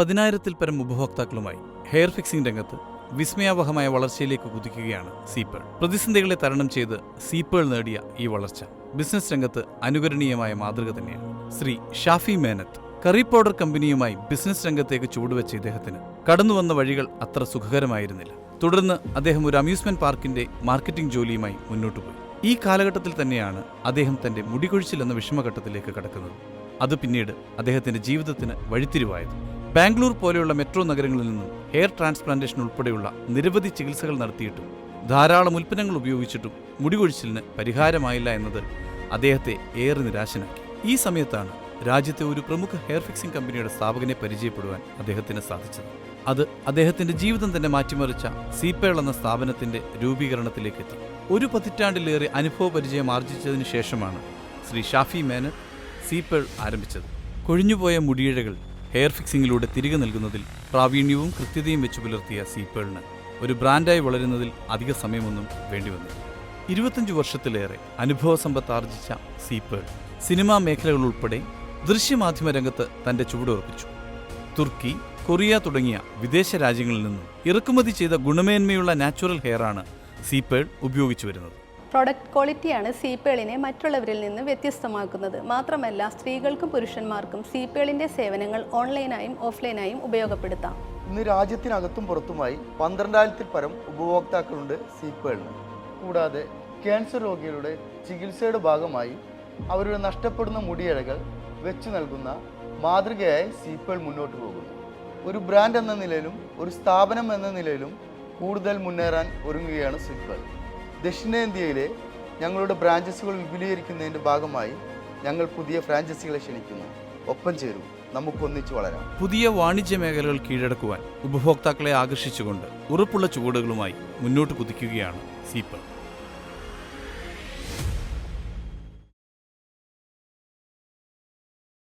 10,000-ൽ പരം ഉപഭോക്താക്കളുമായി hair fixing രംഗത്ത് വിസ്മയാവഹമായ വളർച്ചയിലേക്ക് കുതിക്കുകയാണ് സീപ്പേൾ. പ്രതിസന്ധികളെ തരണം ചെയ്ത് സീപ്പേൾ നേടിയ ഈ വളർച്ച ബിസിനസ് രംഗത്ത് അനുകരണീയമായ മാതൃക തന്നെയാണ്. ശ്രീ ഷാഫി മേനത്ത് കറി പൗഡർ കമ്പനിയുമായി ബിസിനസ് രംഗത്തേക്ക് ചുവടുവെച്ച ഇദ്ദേഹത്തിന് കടന്നുവന്ന വഴികൾ അത്ര സുഖകരമായിരുന്നില്ല. തുടർന്ന് അദ്ദേഹം ഒരു അമ്യൂസ്മെന്റ് പാർക്കിന്റെ മാർക്കറ്റിംഗ് ജോലിയുമായി മുന്നോട്ടുപോയി. ഈ കാലഘട്ടത്തിൽ തന്നെയാണ് അദ്ദേഹം തന്റെ മുടികൊഴിച്ചിൽ എന്ന വിഷമഘട്ടത്തിലേക്ക് കടക്കുന്നത്. അത് പിന്നീട് അദ്ദേഹത്തിന്റെ ജീവിതത്തിന് വഴിത്തിരിവായത്. ബാംഗ്ലൂർ പോലെയുള്ള മെട്രോ നഗരങ്ങളിൽ നിന്നും ഹെയർ ട്രാൻസ്പ്ലാന്റേഷൻ ഉൾപ്പെടെയുള്ള നിരവധി ചികിത്സകൾ നടത്തിയിട്ടും ധാരാളം ഉൽപ്പന്നങ്ങൾ ഉപയോഗിച്ചിട്ടും മുടികൊഴിച്ചിലിന് പരിഹാരമായില്ല എന്നത് അദ്ദേഹത്തെ ഏറെ നിരാശനാക്കി. ഈ സമയത്താണ് രാജ്യത്തെ ഒരു പ്രമുഖ ഹെയർ ഫിക്സിംഗ് കമ്പനിയുടെ സ്ഥാപകനെ പരിചയപ്പെടുവാൻ അദ്ദേഹത്തിന് സാധിച്ചത്. അത് അദ്ദേഹത്തിന്റെ ജീവിതം തന്നെ മാറ്റിമറിച്ച സീപ്പേൾ എന്ന സ്ഥാപനത്തിന്റെ രൂപീകരണത്തിലേക്കെത്തി. ഒരു പതിറ്റാണ്ടിലേറെ അനുഭവ പരിചയം ആർജിച്ചതിനു ശേഷമാണ് ശ്രീ ഷാഫി മേനത്ത് സീപ്പേൾ ആരംഭിച്ചത്. കൊഴിഞ്ഞുപോയ മുടിയിഴകൾ ഹെയർ ഫിക്സിംഗിലൂടെ തിരികെ നൽകുന്നതിൽ പ്രാവീണ്യവും കൃത്യതയും വെച്ചു പുലർത്തിയ സീപ്പേളിന് ഒരു ബ്രാൻഡായി വളരുന്നതിൽ അധിക സമയമൊന്നും വേണ്ടിവന്നു. 25 വർഷത്തിലേറെ അനുഭവസമ്പത്ത് ആർജിച്ച സീപ്പേൾ സിനിമാ മേഖലകൾ ഉൾപ്പെടെ ദൃശ്യമാധ്യമ രംഗത്ത് തന്റെ ചുവടുറപ്പിച്ചു. തുർക്കി, കൊറിയ തുടങ്ങിയ വിദേശ രാജ്യങ്ങളിൽ നിന്നും ഇറക്കുമതി ചെയ്ത ഗുണമേന്മയുള്ള നാച്ചുറൽ ഹെയറാണ് സീപ്പേൾ ഉപയോഗിച്ചു വരുന്നത്. പ്രൊഡക്റ്റ് ക്വാളിറ്റിയാണ് സീപ്പേളിനെ മറ്റുള്ളവരിൽ നിന്ന് വ്യത്യസ്തമാക്കുന്നത്. മാത്രമല്ല, സ്ത്രീകൾക്കും പുരുഷന്മാർക്കും സീപ്പേളിന്റെ സേവനങ്ങൾ ഓൺലൈനായും ഓഫ്ലൈനായും ഉപയോഗപ്പെടുത്താം. ഇന്ന് രാജ്യത്തിനകത്തും പുറത്തുമായി 12,000-ൽ പരം ഉപഭോക്താക്കളുണ്ട് സീപ്പേളിന്. കൂടാതെ ക്യാൻസർ രോഗികളുടെ ചികിത്സയുടെ ഭാഗമായി അവരുടെ നഷ്ടപ്പെടുന്ന മുടിയിഴകൾ വെച്ചു നൽകുന്ന മാതൃകയായി സീപ്പേൾ മുന്നോട്ട് പോകുന്നു. ഒരു ബ്രാൻഡ് എന്ന നിലയിലും ഒരു സ്ഥാപനം എന്ന നിലയിലും കൂടുതൽ മുന്നേറാൻ ഒരുങ്ങുകയാണ് സീപ്പേൾ. ദക്ഷിണേന്ത്യയിലെ ഞങ്ങളുടെ ബ്രാഞ്ചസുകൾ വിപുലീകരിക്കുന്നതിൻ്റെ ഭാഗമായി ഞങ്ങൾ പുതിയ ഫ്രാഞ്ചൈസികളെ ക്ഷണിക്കുന്നു. ഒപ്പം ചേരും, നമുക്കൊന്നിച്ച് വളരാം. പുതിയ വാണിജ്യ മേഖലകൾ കീഴടക്കുവാൻ ഉപഭോക്താക്കളെ ആകർഷിച്ചുകൊണ്ട് ഉറപ്പുള്ള ചുവടുകളുമായി മുന്നോട്ട് കുതിക്കുകയാണ് സീപ്പേൾ.